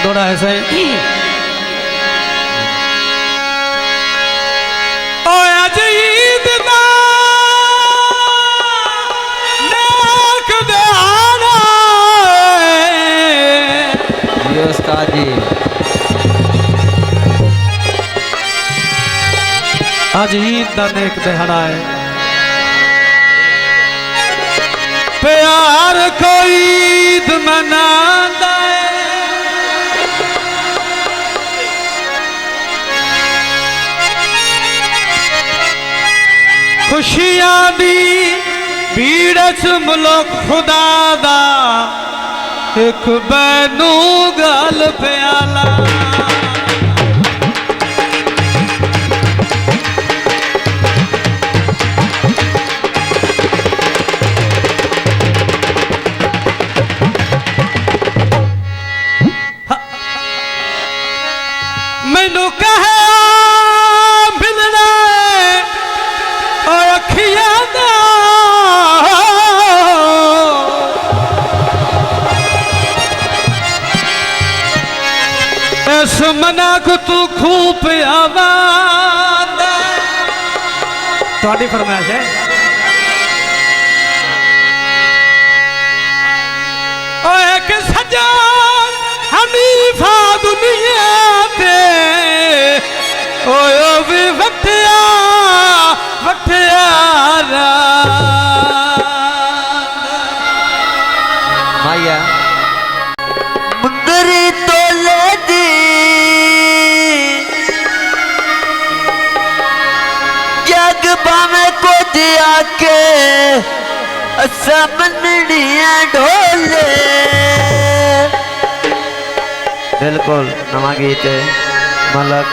थोड़ा ऐसा ही जी आज ईद का नेक दिहाड़ा है। प्यार कोई ईद मनांदा है, खुशियां दी भीड़ च मुलो खुदा दा एक बैनू गल प्याला। मैनू कहे मिलना और अखियां दा इस मना को तू खूब आवाज़ थोड़ी फरमाइश है। और एक सजान हनीफा दुनिया ते ओयो भी वटिया वटियारा माया मुंदरी तोले दी जग बामे को दिया के असमनिया ढोले। बिल्कुल नवा गीत है मलक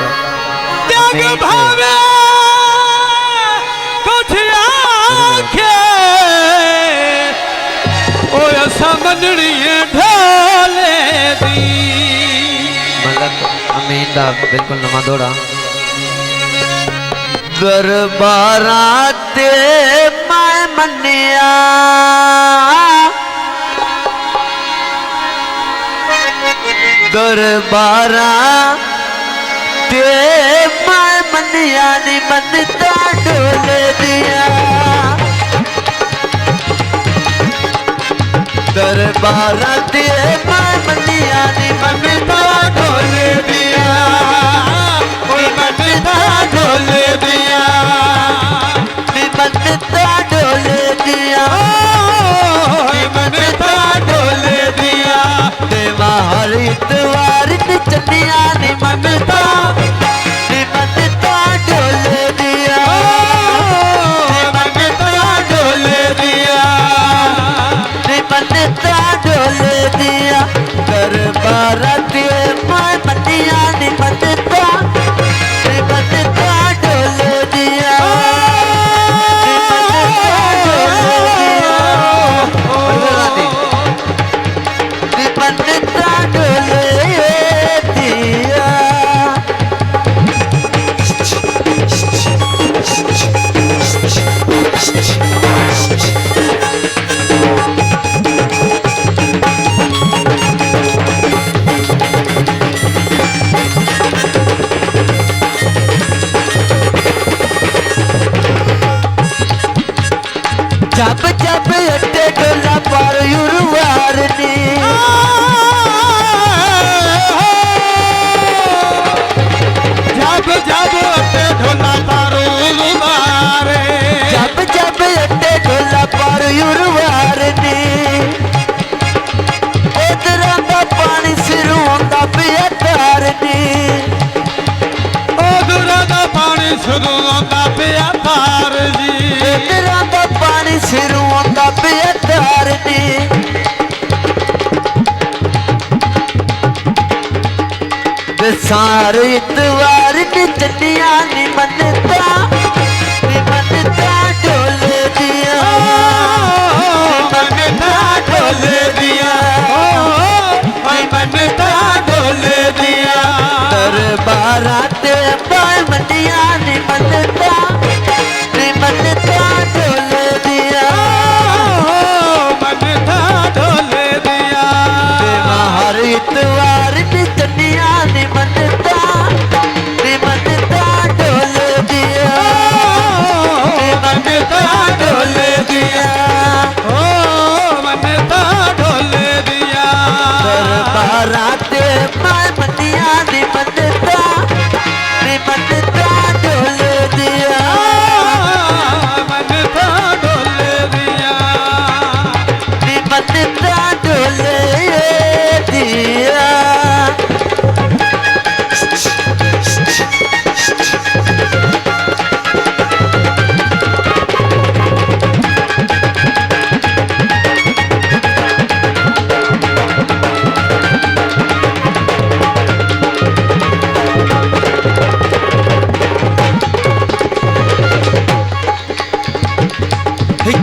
जग भावे कुछ आखे ओ असमनिया ढोले दी मलक अमीन दा बिल्कुल नवा दौड़ा। दरबारा ते मैं मनिया दरबारा ते मैं मनिया नी मनता ढोले दिया। दरबारा ते मैं मनिया नी मनता ढोले दिया। मनता ढोले दिया नी मनता ढोले दिया मनता ढोले दिया देवा हर इतवार चनिया नी मनता ढोले दिया मनता ढोले दिया नी मनता ढोले दिया। दरबार ते मैं मनिया नी मनता ढोले दिया मनता ढोले दिया। जब जब अट्टे डोला पर युरवार ने जब जब अट्टे ढोला पारो मारे जब जब अट्टे डोला पर युरवार ने उधरा का पानी सिरों का पिया तार ने उधरा का पानी सिरों का पिया तार जी उधरा का पानी सिरों का पिया तार ने सारे इतवार नी चनिया नी मनता ढोले दिया मनता ढोले दिया मनता ढोले दिया दरबारा ते मैं मनिया नी मनता ढोले दिया मनता ढोले दिया हर इतवार नी मनता डोले दिया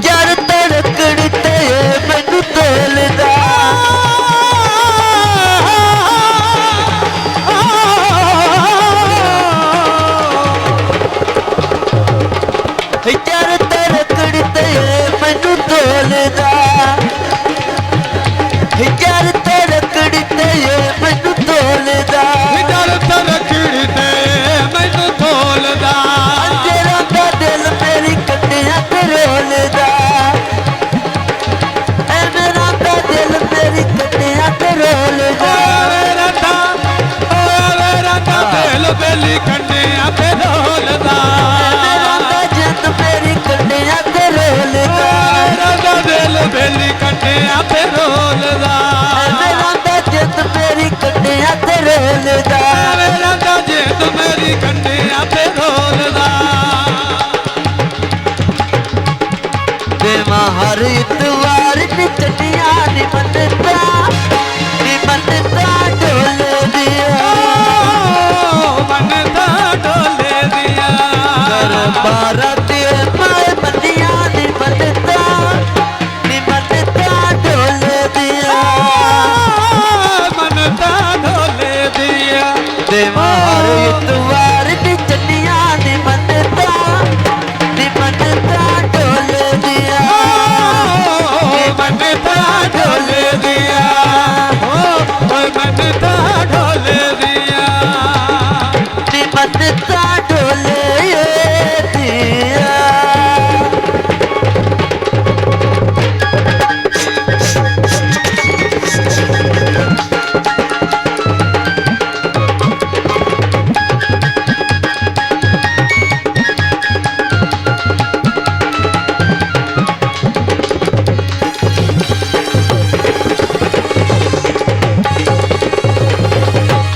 यार तड़कड़ते मैनू तोलदा यार तड़कड़ते मैनू तोलदा यार तड़कड़ते मैनू तोलदा डर तरकड़ते मैनू तोलदा तेरा दा दिल मेरी कटिया ते रोलदा ऐ मेरा दा दिल मेरी कटिया ते रोलदा दिल बेली कंडिया पे रोलदा मेरा दा जिंद मेरी कटिया ते रोलदा दिल बेली कंडिया पे रोलदा मेरा दा जिंद मेरी कटिया ते रोलदा मेरा दा जिंद मेरी कंडिया पे रोलदा देवा हर इतवार नी चटिया नी मनता डोल दिया मनता डोले दिया बारा ते माए बंदिया नी मनता डोल दिया मनता डोले दिया देवा हर इतवार नी चटिया नी मनता डोल दिया मनता डोले दिया मनता डोले दिया मनता डोले दिया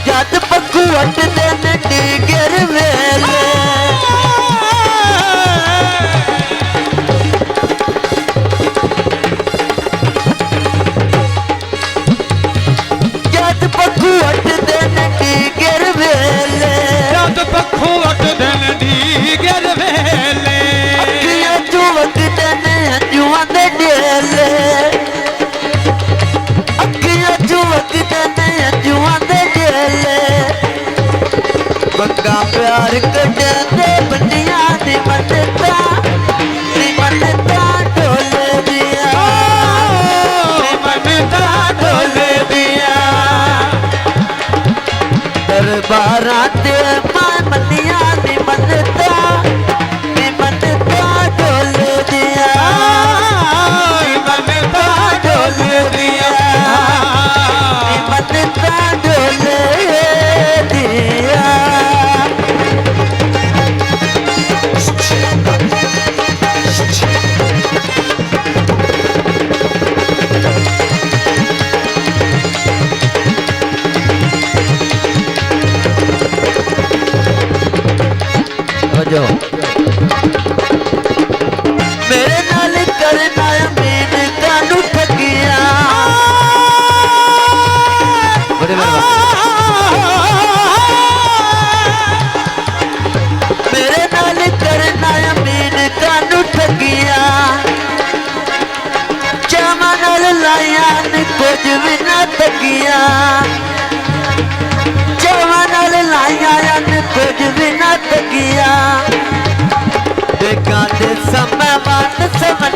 जद पक्खू अटदे ने डीगर वेले जद पक्खू अटदे ने डीगर वेले जद पक्खू अटदे ने डीगर वेले अखियां चुवकदे ने हंजुआं दे डेले अखियां चुवकदे ने हंजुआं दे डेले बंगा प्यार कढदे बंदियां दी मनता डोल दिया मनता डोले दिया दरबारां ते मां मनियां दी मनता डोल दिया मनता डोले दिया मनता डोल दिया जो मेरे नाल करना अमीन कानू ठगिया बड़े मेरे नाल करना अमीन कानू ठगिया चावा नाल लाया ने कुछ भी ना तगिया चावा नाल लाया ने कुछ भी ना तगिया देखा दे समय बात समझ